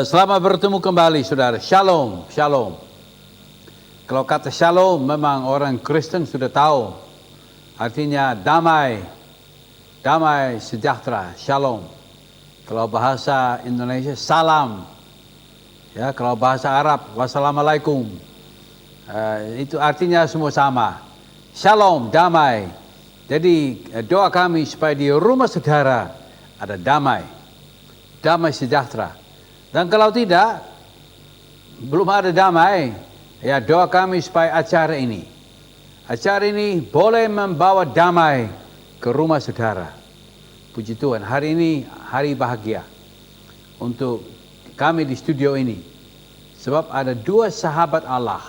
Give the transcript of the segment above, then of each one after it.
Selamat bertemu kembali, saudara. Shalom, shalom. Kalau kata shalom, memang orang Kristen sudah tahu. Artinya damai, damai sejahtera, shalom. Kalau bahasa Indonesia, salam. Ya, kalau bahasa Arab, wassalamualaikum. Itu artinya semua sama. Shalom, damai. Jadi doa kami supaya di rumah saudara ada damai, damai sejahtera. Dan kalau tidak, belum ada damai, ya doa kami supaya acara ini boleh membawa damai ke rumah saudara. Puji Tuhan, hari ini hari bahagia untuk kami di studio ini. Sebab ada dua sahabat Allah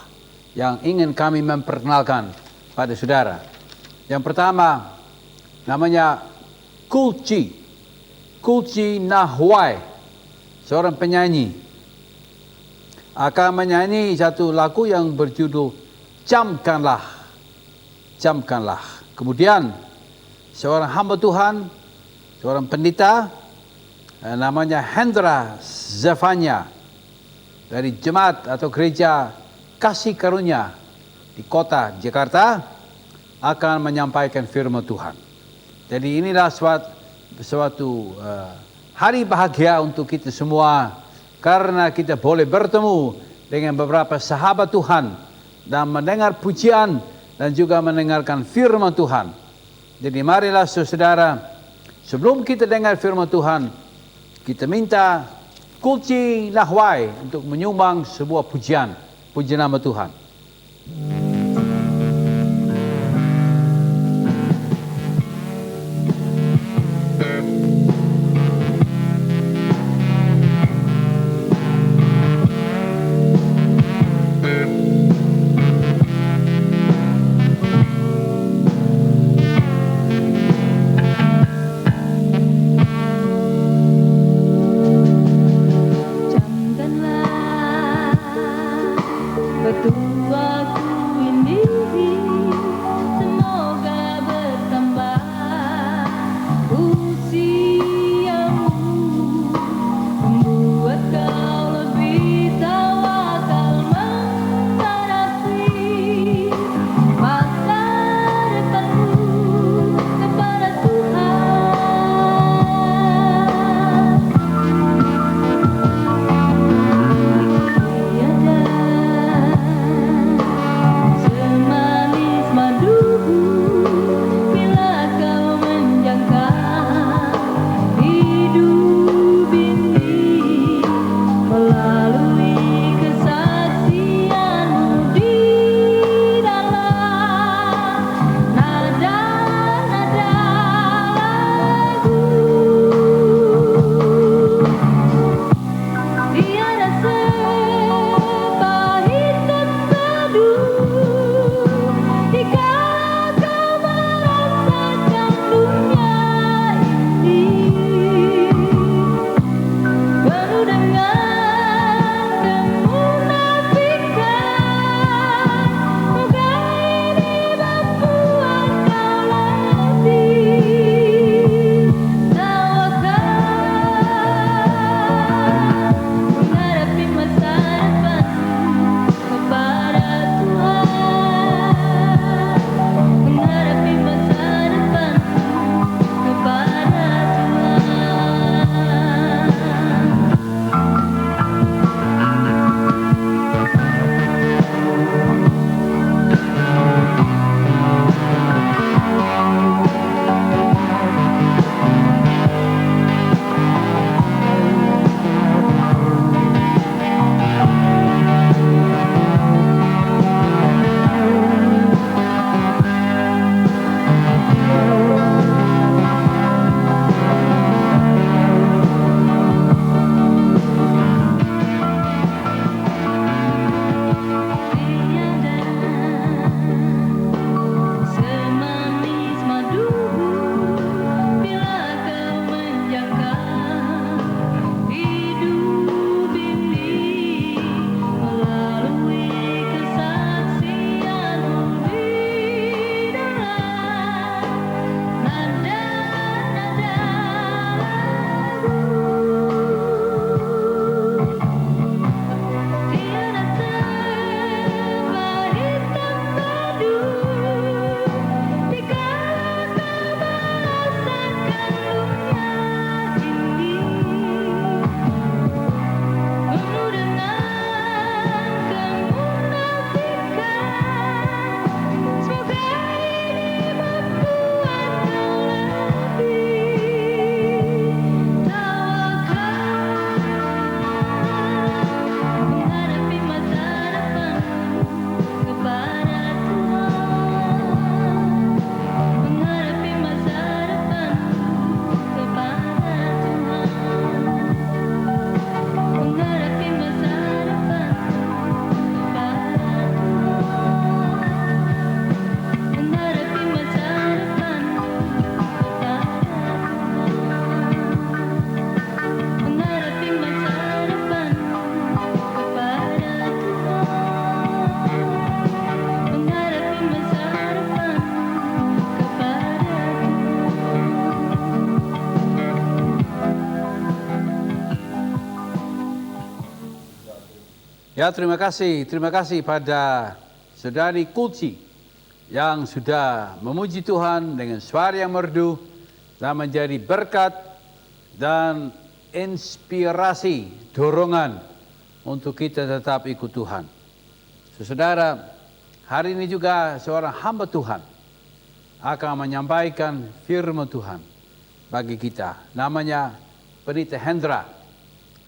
yang ingin kami memperkenalkan pada saudara. Yang pertama, namanya Kulci Nahwai. Seorang penyanyi akan menyanyi satu lagu yang berjudul Camkanlah. Kemudian seorang hamba Tuhan, seorang pendeta, namanya Hendra Zefanya dari jemaat atau gereja Kasih Karunia di kota Jakarta akan menyampaikan firman Tuhan. Jadi inilah suatu hari bahagia untuk kita semua karena kita boleh bertemu dengan beberapa sahabat Tuhan dan mendengar pujian dan juga mendengarkan firman Tuhan. Jadi marilah saudara, sebelum kita dengar firman Tuhan, kita minta Kulci Nahwai untuk menyumbang sebuah pujian, puji nama Tuhan. Betuaku Ya, terima kasih pada saudari Kulci yang sudah memuji Tuhan dengan suara yang merdu dan menjadi berkat dan inspirasi, dorongan untuk kita tetap ikut Tuhan. Saudara, hari ini juga seorang hamba Tuhan akan menyampaikan firman Tuhan bagi kita. Namanya Pendeta Hendra.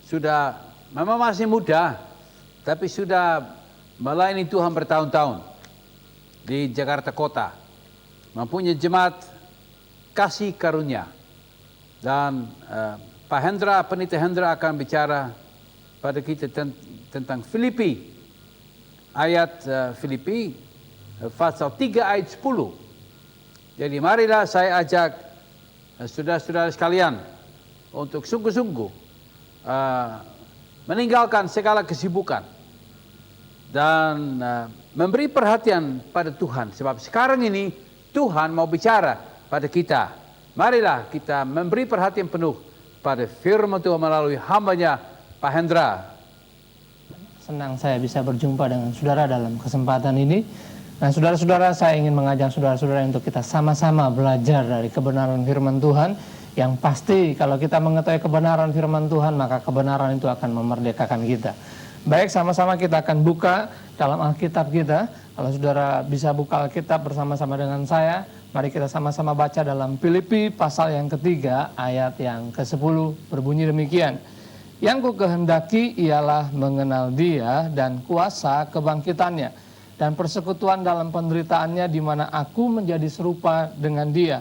Sudah memang masih muda, tapi sudah melayani Tuhan bertahun-tahun di Jakarta Kota. Mempunyai jemaat kasih karunia. Dan Pak Hendra, Pendeta Hendra akan bicara pada kita tentang Filipi. Ayat Filipi, pasal 3 ayat 10. Jadi marilah saya ajak saudara-saudara sekalian untuk sungguh-sungguh meninggalkan segala kesibukan dan memberi perhatian pada Tuhan. Sebab sekarang ini Tuhan mau bicara pada kita. Marilah kita memberi perhatian penuh pada firman Tuhan melalui hambanya Pak Hendra. Senang saya bisa berjumpa dengan saudara dalam kesempatan ini. Nah, saudara-saudara, saya ingin mengajak saudara-saudara untuk kita sama-sama belajar dari kebenaran firman Tuhan. Yang pasti kalau kita mengetahui kebenaran firman Tuhan, maka kebenaran itu akan memerdekakan kita. Baik, sama-sama kita akan buka dalam Alkitab kita. Kalau saudara bisa buka Alkitab bersama-sama dengan saya, mari kita sama-sama baca dalam Filipi pasal yang ketiga, ayat yang ke-10, berbunyi demikian. Yang ku kehendaki ialah mengenal Dia dan kuasa kebangkitannya, dan persekutuan dalam penderitaannya, di mana aku menjadi serupa dengan Dia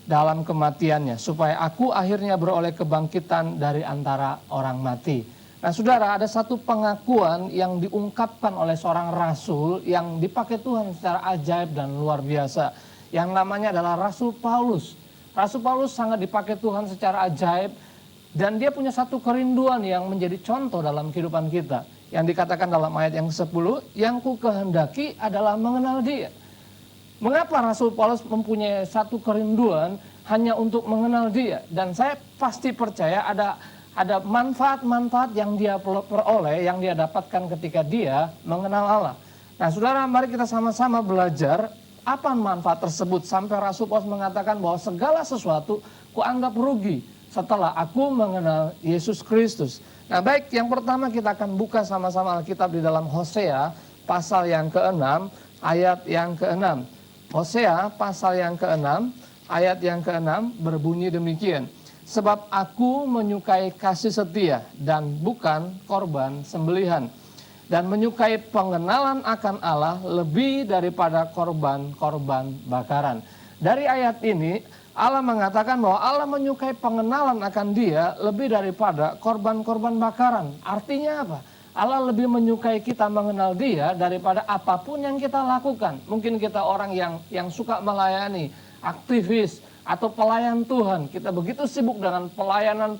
dalam kematiannya, supaya aku akhirnya beroleh kebangkitan dari antara orang mati. Nah, saudara, ada satu pengakuan yang diungkapkan oleh seorang rasul yang dipakai Tuhan secara ajaib dan luar biasa, yang namanya adalah Rasul Paulus. Rasul Paulus sangat dipakai Tuhan secara ajaib, dan dia punya satu kerinduan yang menjadi contoh dalam kehidupan kita, yang dikatakan dalam ayat yang ke-10, yang ku kehendaki adalah mengenal Dia. Mengapa Rasul Paulus mempunyai satu kerinduan hanya untuk mengenal Dia? Dan saya pasti percaya ada manfaat-manfaat yang dia peroleh, yang dia dapatkan ketika dia mengenal Allah. Nah, saudara, mari kita sama-sama belajar apa manfaat tersebut, sampai Rasul Paulus mengatakan bahwa segala sesuatu kuanggap rugi setelah aku mengenal Yesus Kristus. Nah, baik, yang pertama kita akan buka sama-sama Alkitab di dalam Hosea pasal yang ke-6, ayat yang ke-6. Hosea pasal yang ke-6, ayat yang ke-6 berbunyi demikian. Sebab aku menyukai kasih setia dan bukan korban sembelihan, dan menyukai pengenalan akan Allah lebih daripada korban-korban bakaran. Dari ayat ini Allah mengatakan bahwa Allah menyukai pengenalan akan Dia lebih daripada korban-korban bakaran. Artinya apa? Allah lebih menyukai kita mengenal Dia daripada apapun yang kita lakukan. Mungkin kita orang yang suka melayani, aktivis, atau pelayan Tuhan. Kita begitu sibuk dengan pelayanan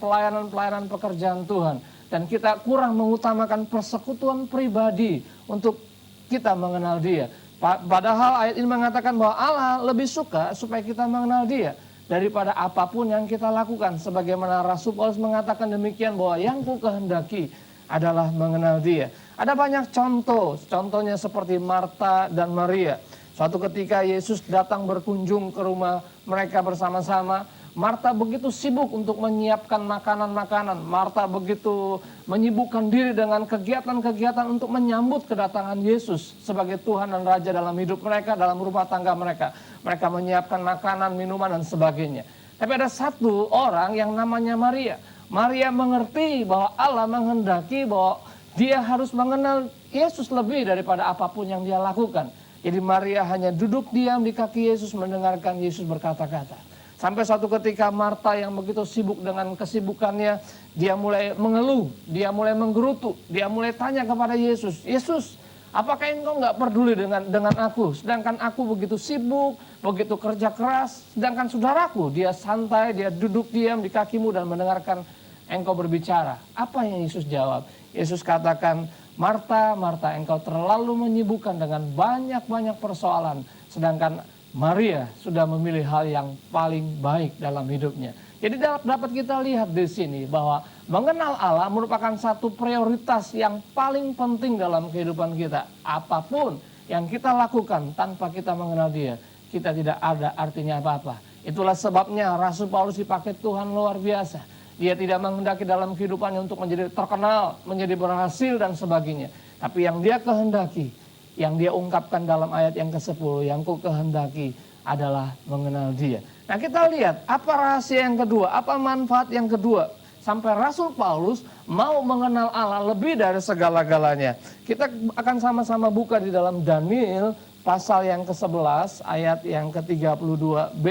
pekerjaan Tuhan. Dan kita kurang mengutamakan persekutuan pribadi untuk kita mengenal Dia. Padahal ayat ini mengatakan bahwa Allah lebih suka supaya kita mengenal Dia daripada apapun yang kita lakukan. Sebagaimana Rasul Paulus mengatakan demikian, bahwa yang ku kehendaki adalah mengenal Dia. Ada banyak contoh, contohnya seperti Marta dan Maria. Suatu ketika Yesus datang berkunjung ke rumah mereka bersama-sama. Marta begitu sibuk untuk menyiapkan makanan-makanan. Marta begitu menyibukkan diri dengan kegiatan-kegiatan untuk menyambut kedatangan Yesus sebagai Tuhan dan Raja dalam hidup mereka, dalam rumah tangga mereka. Mereka menyiapkan makanan, minuman, dan sebagainya. Tapi ada satu orang yang namanya Maria. Maria mengerti bahwa Allah menghendaki bahwa dia harus mengenal Yesus lebih daripada apapun yang dia lakukan. Jadi Maria hanya duduk diam di kaki Yesus mendengarkan Yesus berkata-kata. Sampai suatu ketika Marta yang begitu sibuk dengan kesibukannya, dia mulai mengeluh, dia mulai menggerutu, dia mulai tanya kepada Yesus, Yesus, apakah engkau nggak peduli dengan aku? Sedangkan aku begitu sibuk, begitu kerja keras, sedangkan saudaraku, dia santai, dia duduk diam di kakimu dan mendengarkan engkau berbicara. Apa yang Yesus jawab? Yesus katakan, Marta, Marta, engkau terlalu menyibukkan dengan banyak-banyak persoalan, sedangkan Maria sudah memilih hal yang paling baik dalam hidupnya. Jadi dapat kita lihat di sini bahwa mengenal Allah merupakan satu prioritas yang paling penting dalam kehidupan kita. Apapun yang kita lakukan tanpa kita mengenal Dia, kita tidak ada artinya apa-apa. Itulah sebabnya Rasul Paulus dipakai Tuhan luar biasa. Dia tidak menghendaki dalam kehidupannya untuk menjadi terkenal, menjadi berhasil dan sebagainya. Tapi yang dia kehendaki, yang dia ungkapkan dalam ayat yang ke-10, yang ku kehendaki adalah mengenal Dia. Nah, kita lihat apa rahasia yang kedua, apa manfaat yang kedua. Sampai Rasul Paulus mau mengenal Allah lebih dari segala-galanya. Kita akan sama-sama buka di dalam Daniel pasal yang ke-11 ayat yang ke-32b.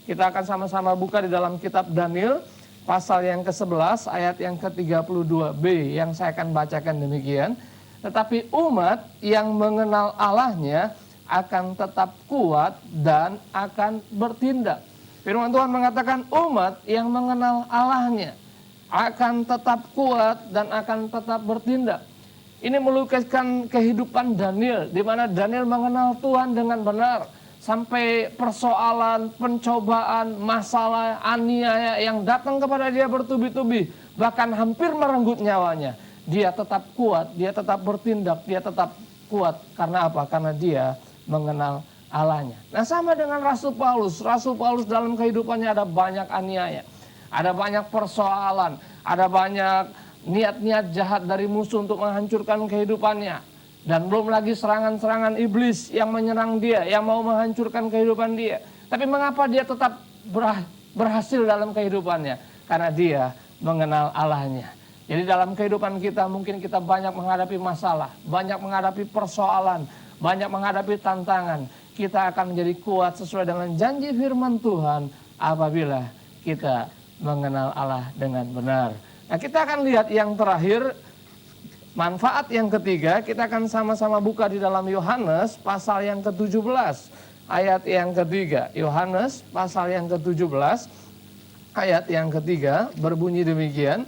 Kita akan sama-sama buka di dalam kitab Daniel pasal yang ke-11 ayat yang ke-32b yang saya akan bacakan demikian. Tetapi umat yang mengenal Allahnya akan tetap kuat dan akan bertindak. Firman Tuhan mengatakan umat yang mengenal Allahnya akan tetap kuat dan akan tetap bertindak. Ini melukiskan kehidupan Daniel, di mana Daniel mengenal Tuhan dengan benar. Sampai persoalan, pencobaan, masalah, aniaya yang datang kepada dia bertubi-tubi, bahkan hampir merenggut nyawanya. Dia tetap kuat, dia tetap bertindak, dia tetap kuat. Karena apa? Karena dia mengenal Allahnya. Nah, sama dengan Rasul Paulus. Rasul Paulus dalam kehidupannya ada banyak aniaya, ada banyak persoalan, ada banyak niat-niat jahat dari musuh untuk menghancurkan kehidupannya. Dan belum lagi serangan-serangan iblis yang menyerang dia, yang mau menghancurkan kehidupan dia. Tapi mengapa dia tetap berhasil dalam kehidupannya? Karena dia mengenal Allahnya. Jadi dalam kehidupan kita mungkin kita banyak menghadapi masalah, banyak menghadapi persoalan, banyak menghadapi tantangan. Kita akan menjadi kuat sesuai dengan janji firman Tuhan apabila kita mengenal Allah dengan benar. Nah, kita akan lihat yang terakhir, manfaat yang ketiga. Kita akan sama-sama buka di dalam Yohanes pasal yang ke-17 ayat yang ketiga. Yohanes pasal yang ke-17 ayat yang ketiga berbunyi demikian.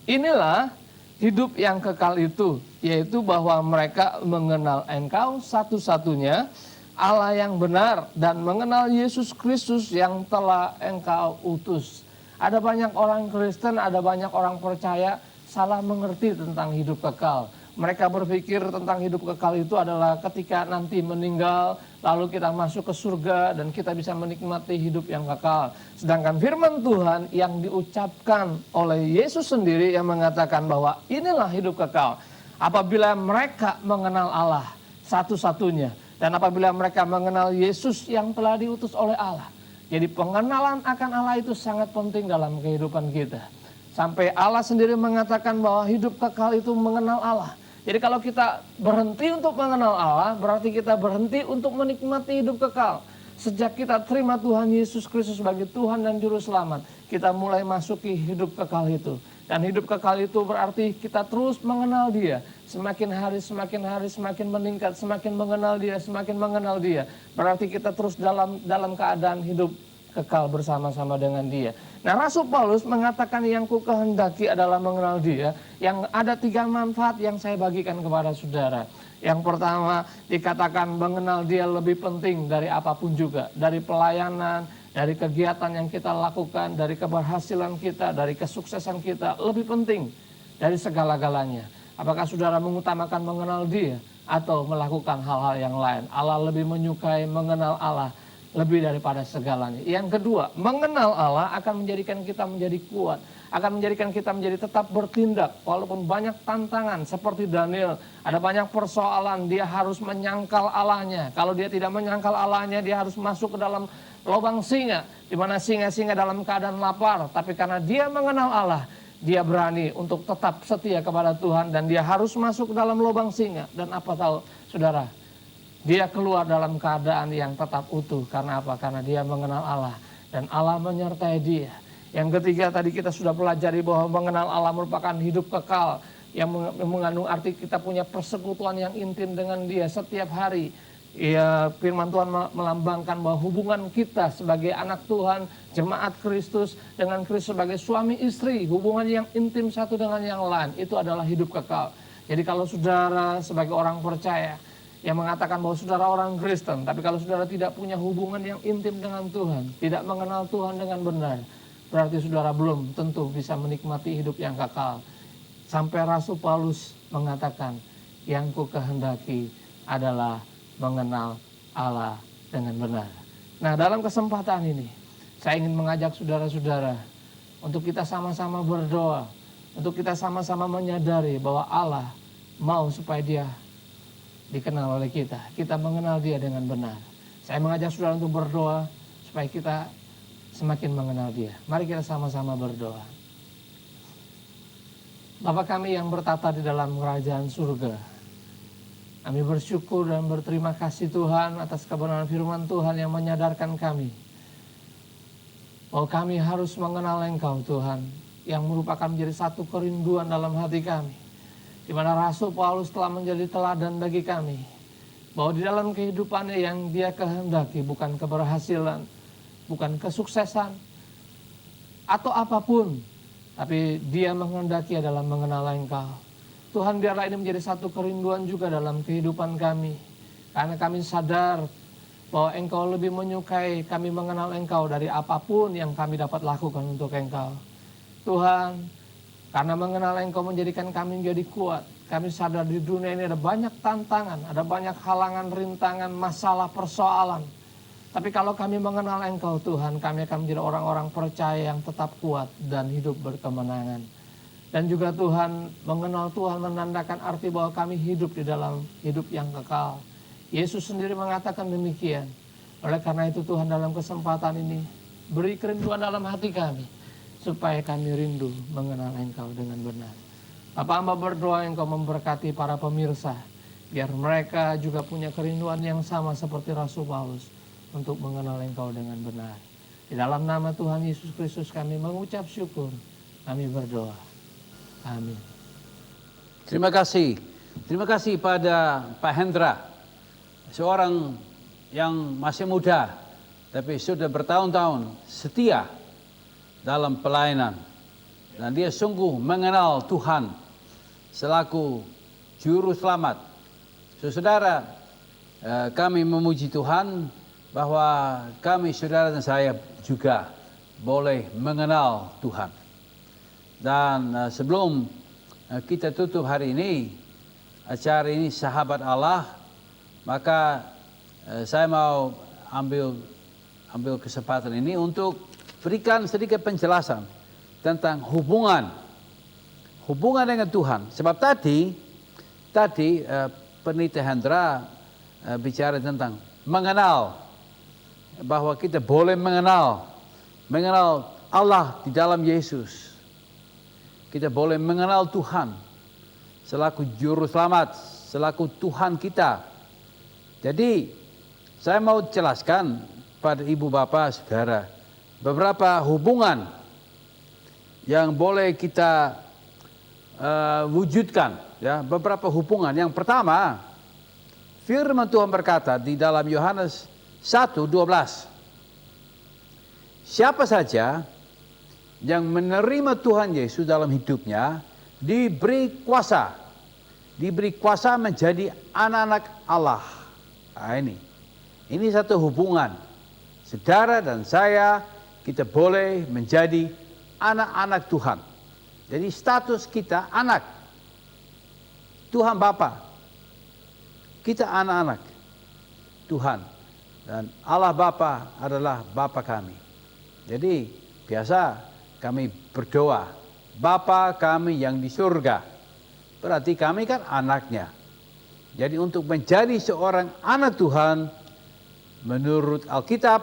Inilah hidup yang kekal itu, yaitu bahwa mereka mengenal Engkau satu-satunya Allah yang benar dan mengenal Yesus Kristus yang telah Engkau utus. Ada banyak orang Kristen, ada banyak orang percaya salah mengerti tentang hidup kekal. Mereka berpikir tentang hidup kekal itu adalah ketika nanti meninggal, lalu kita masuk ke surga dan kita bisa menikmati hidup yang kekal. Sedangkan firman Tuhan yang diucapkan oleh Yesus sendiri yang mengatakan bahwa inilah hidup kekal. Apabila mereka mengenal Allah satu-satunya, dan apabila mereka mengenal Yesus yang telah diutus oleh Allah. Jadi pengenalan akan Allah itu sangat penting dalam kehidupan kita. Sampai Allah sendiri mengatakan bahwa hidup kekal itu mengenal Allah. Jadi kalau kita berhenti untuk mengenal Allah, berarti kita berhenti untuk menikmati hidup kekal. Sejak kita terima Tuhan Yesus Kristus sebagai Tuhan dan Juru Selamat, kita mulai masuki hidup kekal itu. Dan hidup kekal itu berarti kita terus mengenal Dia. Semakin hari semakin meningkat, semakin mengenal Dia, semakin mengenal Dia. Berarti kita terus dalam keadaan hidup kekal bersama-sama dengan Dia. Nah, Rasul Paulus mengatakan yang ku kehendaki adalah mengenal Dia. Yang ada 3 manfaat yang saya bagikan kepada saudara. Yang pertama, dikatakan mengenal Dia lebih penting dari apapun juga. Dari pelayanan, dari kegiatan yang kita lakukan, dari keberhasilan kita, dari kesuksesan kita. Lebih penting dari segala-galanya. Apakah saudara mengutamakan mengenal Dia atau melakukan hal-hal yang lain? Allah lebih menyukai mengenal Allah lebih daripada segalanya. Yang kedua, mengenal Allah akan menjadikan kita menjadi kuat, akan menjadikan kita menjadi tetap bertindak walaupun banyak tantangan. Seperti Daniel, ada banyak persoalan, dia harus menyangkal Allahnya. Kalau dia tidak menyangkal Allahnya, dia harus masuk ke dalam lubang singa, di mana singa-singa dalam keadaan lapar. Tapi karena dia mengenal Allah, dia berani untuk tetap setia kepada Tuhan dan dia harus masuk ke dalam lubang singa. Dan apa tahu saudara, dia keluar dalam keadaan yang tetap utuh. Karena apa? Karena dia mengenal Allah dan Allah menyertai dia. Yang ketiga, tadi kita sudah pelajari bahwa mengenal Allah merupakan hidup kekal yang mengandung arti kita punya persekutuan yang intim dengan Dia setiap hari. Ya, firman Tuhan melambangkan bahwa hubungan kita sebagai anak Tuhan, jemaat Kristus dengan Kristus sebagai suami istri, hubungan yang intim satu dengan yang lain, itu adalah hidup kekal. Jadi kalau saudara sebagai orang percaya yang mengatakan bahwa saudara orang Kristen, tapi kalau saudara tidak punya hubungan yang intim dengan Tuhan, tidak mengenal Tuhan dengan benar, berarti saudara belum tentu bisa menikmati hidup yang kekal. Sampai Rasul Paulus mengatakan, yang ku kehendaki adalah mengenal Allah dengan benar. Nah, dalam kesempatan ini, saya ingin mengajak saudara-saudara untuk kita sama-sama berdoa, untuk kita sama-sama menyadari bahwa Allah mau supaya Dia dikenal oleh kita. Kita mengenal Dia dengan benar. Saya mengajak saudara untuk berdoa supaya kita semakin mengenal Dia. Mari kita sama-sama berdoa. Bapa kami yang bertata di dalam kerajaan surga, kami bersyukur dan berterima kasih Tuhan atas kebenaran firman Tuhan yang menyadarkan kami bahwa kami harus mengenal Engkau Tuhan, yang merupakan menjadi satu kerinduan dalam hati kami, di mana Rasul Paulus telah menjadi teladan bagi kami, bahwa di dalam kehidupannya yang dia kehendaki bukan keberhasilan, bukan kesuksesan, atau apapun, tapi dia menghendaki adalah mengenal Engkau. Tuhan, biarlah ini menjadi satu kerinduan juga dalam kehidupan kami, karena kami sadar bahwa Engkau lebih menyukai kami mengenal Engkau dari apapun yang kami dapat lakukan untuk Engkau. Tuhan, karena mengenal Engkau menjadikan kami menjadi kuat. Kami sadar di dunia ini ada banyak tantangan, ada banyak halangan, rintangan, masalah, persoalan. Tapi kalau kami mengenal Engkau Tuhan, kami akan menjadi orang-orang percaya yang tetap kuat dan hidup berkemenangan. Dan juga Tuhan, mengenal Tuhan menandakan arti bahwa kami hidup di dalam hidup yang kekal. Yesus sendiri mengatakan demikian. Oleh karena itu Tuhan, dalam kesempatan ini beri kerinduan dalam hati kami, supaya kami rindu mengenal Engkau dengan benar. Bapa, hamba berdoa Engkau memberkati para pemirsa, biar mereka juga punya kerinduan yang sama seperti Rasul Paulus untuk mengenal Engkau dengan benar. Di dalam nama Tuhan Yesus Kristus kami mengucap syukur, kami berdoa. Amin. Terima kasih. Terima kasih pada Pak Hendra, seorang yang masih muda, tapi sudah bertahun-tahun setia dalam pelayanan. Dan dia sungguh mengenal Tuhan selaku juru selamat. Saudara, kami memuji Tuhan bahwa kami, saudara dan saya juga boleh mengenal Tuhan. Dan sebelum kita tutup hari ini, acara ini Sahabat Allah, maka saya mau ambil kesempatan ini untuk berikan sedikit penjelasan tentang hubungan dengan Tuhan. Sebab tadi Peneliti Hendra bicara tentang mengenal, bahwa kita boleh mengenal Allah di dalam Yesus. Kita boleh mengenal Tuhan selaku juru selamat, selaku Tuhan kita. Jadi saya mau jelaskan pada ibu bapak saudara beberapa hubungan yang boleh kita wujudkan, ya, beberapa hubungan. Yang pertama, firman Tuhan berkata di dalam Yohanes 1:12, siapa saja yang menerima Tuhan Yesus dalam hidupnya diberi kuasa menjadi anak-anak Allah. Nah, ini satu hubungan. Saudara dan saya, kita boleh menjadi anak-anak Tuhan. Jadi status kita anak Tuhan Bapa. Kita anak-anak Tuhan. Dan Allah Bapa adalah Bapa kami. Jadi biasa kami berdoa, Bapa kami yang di surga. Berarti kami kan anaknya. Jadi untuk menjadi seorang anak Tuhan, menurut Alkitab,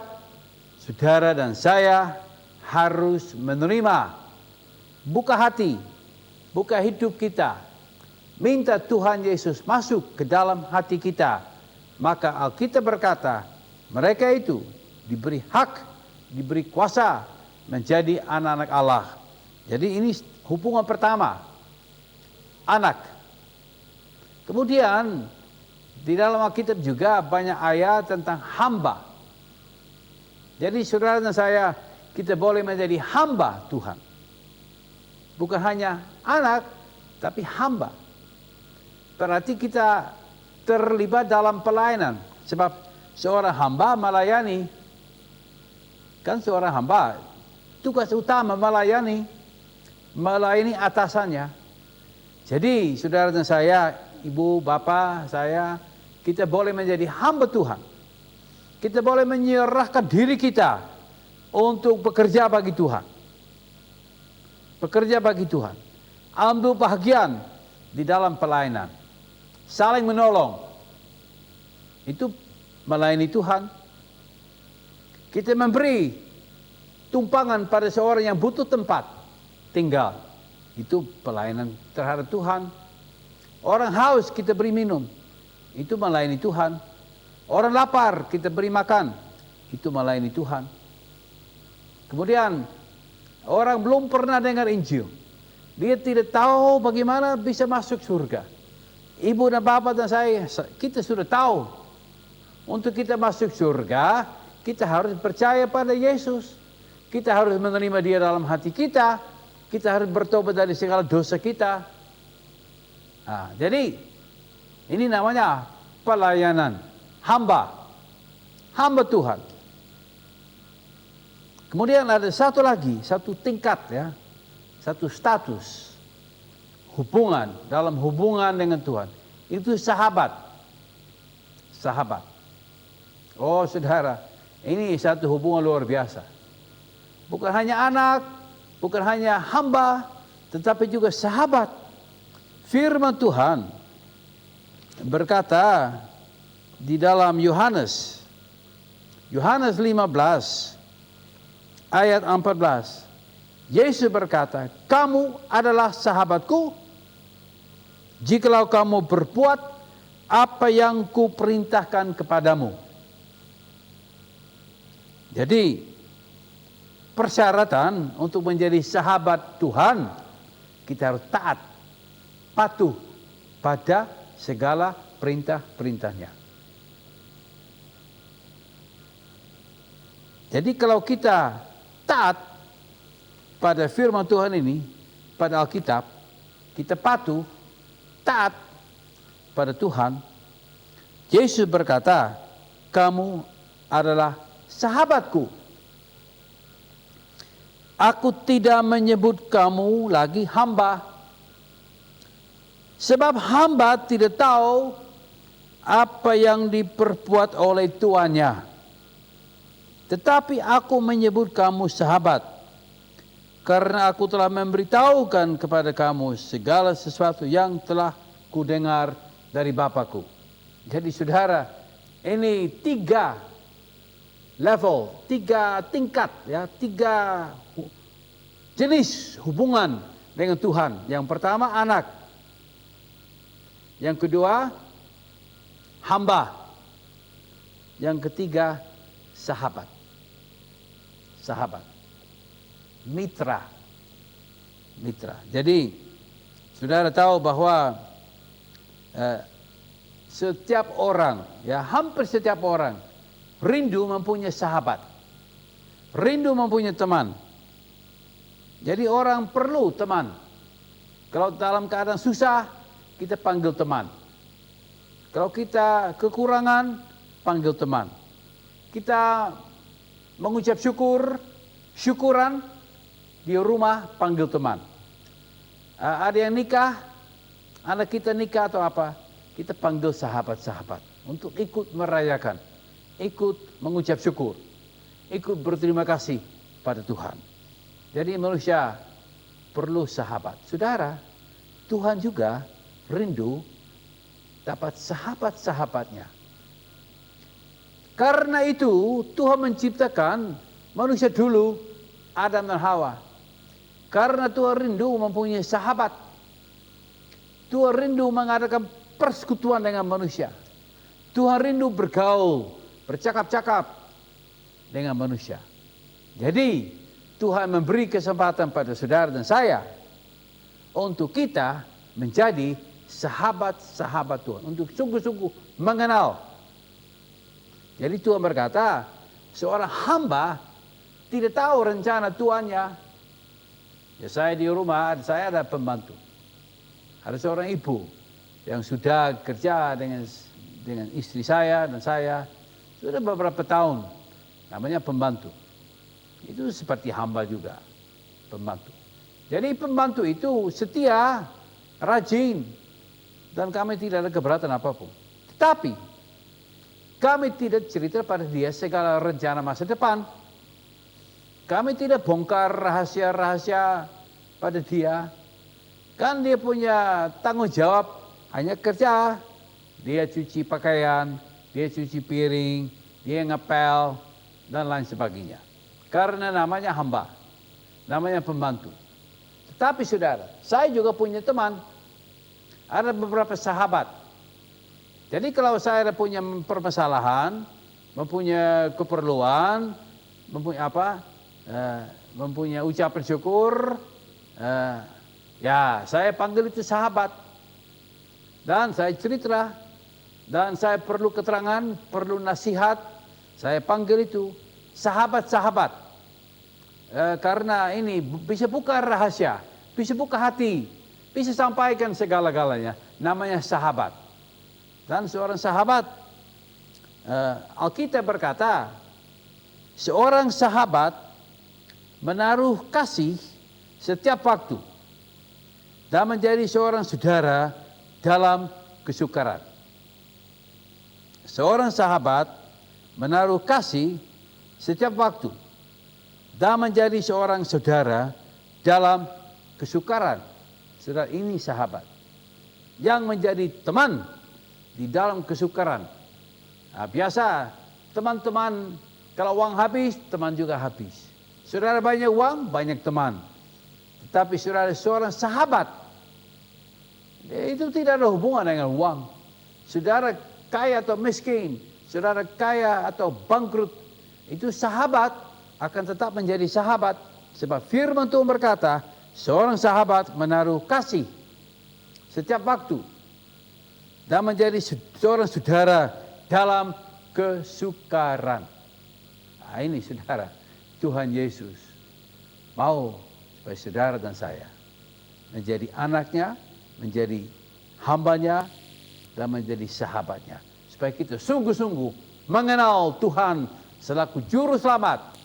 saudara dan saya harus menerima, buka hati, buka hidup kita, minta Tuhan Yesus masuk ke dalam hati kita. Maka Alkitab berkata, mereka itu diberi hak, diberi kuasa menjadi anak-anak Allah. Jadi ini hubungan pertama, anak. Kemudian di dalam Alkitab juga banyak ayat tentang hamba. Jadi saudara dan saya, kita boleh menjadi hamba Tuhan. Bukan hanya anak, tapi hamba. Berarti kita terlibat dalam pelayanan. Sebab seorang hamba melayani. Kan seorang hamba tugas utama melayani atasannya. Jadi saudara dan saya, ibu, bapak, saya, kita boleh menjadi hamba Tuhan. Kita boleh menyerahkan diri kita untuk bekerja bagi Tuhan. Bekerja bagi Tuhan. Ambil bagian di dalam pelayanan. Saling menolong. Itu melayani Tuhan. Kita memberi tumpangan pada seorang yang butuh tempat tinggal. Itu pelayanan terhadap Tuhan. Orang haus kita beri minum. Itu melayani Tuhan. Orang lapar kita beri makan. Itu melayani Tuhan. Kemudian orang belum pernah dengar Injil. Dia tidak tahu bagaimana bisa masuk surga. Ibu dan bapak dan saya, kita sudah tahu. Untuk kita masuk surga, kita harus percaya pada Yesus. Kita harus menerima Dia dalam hati kita. Kita harus bertobat dari segala dosa kita. Nah, jadi ini namanya pelayanan hamba Tuhan. Kemudian ada satu lagi, satu tingkat ya, satu status hubungan dalam hubungan dengan Tuhan. Itu sahabat. Oh saudara, ini satu hubungan luar biasa. Bukan hanya anak, bukan hanya hamba, tetapi juga sahabat. Firman Tuhan berkata di dalam Yohanes 15 ayat 14. Yesus berkata, "Kamu adalah sahabatku jikalau kamu berbuat apa yang kuperintahkan kepadamu." Jadi persyaratan untuk menjadi sahabat Tuhan, kita harus taat, patuh pada segala perintah-perintahnya. Jadi kalau kita taat pada firman Tuhan ini, pada Alkitab, kita patuh, taat pada Tuhan, Yesus berkata, "Kamu adalah sahabatku. Aku tidak menyebut kamu lagi hamba. Sebab hamba tidak tahu apa yang diperbuat oleh tuannya. Tetapi aku menyebut kamu sahabat. Karena aku telah memberitahukan kepada kamu segala sesuatu yang telah kudengar dari Bapakku." Jadi saudara, ini 3 level, 3 tingkat, ya, 3 jenis hubungan dengan Tuhan. Yang pertama anak, yang kedua hamba, yang ketiga sahabat, mitra. Jadi saudara tahu bahwa setiap orang, ya hampir setiap orang rindu mempunyai sahabat, rindu mempunyai teman. Jadi orang perlu teman. Kalau dalam keadaan susah, kita panggil teman. Kalau kita kekurangan, panggil teman. Kita mengucap syukuran di rumah, panggil teman. Ada yang nikah, anak kita nikah atau apa, kita panggil sahabat-sahabat untuk ikut merayakan, ikut mengucap syukur, ikut berterima kasih pada Tuhan. Jadi manusia perlu sahabat. Saudara, Tuhan juga rindu dapat sahabat-sahabatnya. Karena itu Tuhan menciptakan manusia dulu, Adam dan Hawa. Karena Tuhan rindu mempunyai sahabat. Tuhan rindu mengadakan persekutuan dengan manusia. Tuhan rindu bergaul, bercakap-cakap dengan manusia. Jadi Tuhan memberi kesempatan pada saudara dan saya untuk kita menjadi sahabat-sahabat Tuhan, untuk sungguh-sungguh mengenal. Jadi Tuhan berkata, seorang hamba tidak tahu rencana tuannya. Ya, saya di rumah, saya ada pembantu. Ada seorang ibu yang sudah kerja dengan istri saya dan saya sudah beberapa tahun, namanya pembantu. Itu seperti hamba juga, pembantu. Jadi pembantu itu setia, rajin, dan kami tidak ada keberatan apapun. Tetapi kami tidak cerita pada dia segala rencana masa depan. Kami tidak bongkar rahasia-rahasia pada dia. Kan dia punya tanggung jawab hanya kerja. Dia cuci pakaian, dia cuci piring, dia ngepel, dan lain sebagainya. Karena namanya hamba, namanya pembantu. Tetapi saudara, saya juga punya teman. Ada beberapa sahabat. Jadi kalau saya punya permasalahan, mempunyai keperluan, mempunyai ucapan syukur, ya saya panggil itu sahabat. Dan saya cerita, dan saya perlu keterangan, perlu nasihat, saya panggil itu sahabat-sahabat. Karena ini bisa buka rahasia, bisa buka hati, bisa sampaikan segala-galanya, namanya sahabat. Dan seorang sahabat, Alkitab berkata, seorang sahabat menaruh kasih setiap waktu dan menjadi seorang saudara dalam kesukaran. Seorang sahabat menaruh kasih setiap waktu dan menjadi seorang saudara dalam kesukaran. Saudara, ini sahabat yang menjadi teman di dalam kesukaran. Nah, biasa teman-teman kalau uang habis, teman juga habis. Saudara banyak uang, banyak teman. Tetapi saudara seorang sahabat, itu tidak ada hubungan dengan uang. Saudara kaya atau miskin, saudara kaya atau bangkrut, itu sahabat akan tetap menjadi sahabat. Sebab firman Tuhan berkata, seorang sahabat menaruh kasih setiap waktu dan menjadi seorang saudara dalam kesukaran. Nah, ini saudara, Tuhan Yesus mau supaya saudara dan saya menjadi anaknya, menjadi hambanya, dan menjadi sahabatnya. Supaya kita sungguh-sungguh mengenal Tuhan selaku juru selamat,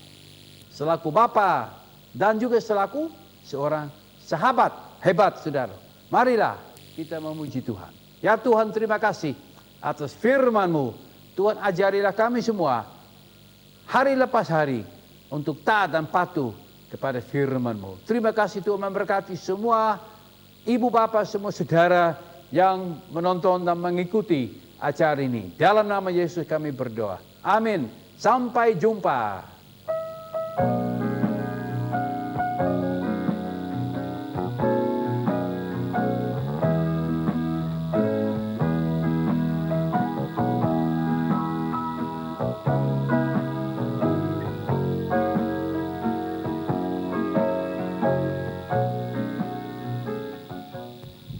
selaku Bapa, dan juga selaku seorang sahabat hebat, saudara. Marilah kita memuji Tuhan. Ya Tuhan, terima kasih atas firman-Mu. Tuhan, ajarilah kami semua hari lepas hari untuk taat dan patuh kepada firman-Mu. Terima kasih Tuhan, memberkati semua ibu bapa, semua saudara yang menonton dan mengikuti acara ini. Dalam nama Yesus kami berdoa. Amin. Sampai jumpa.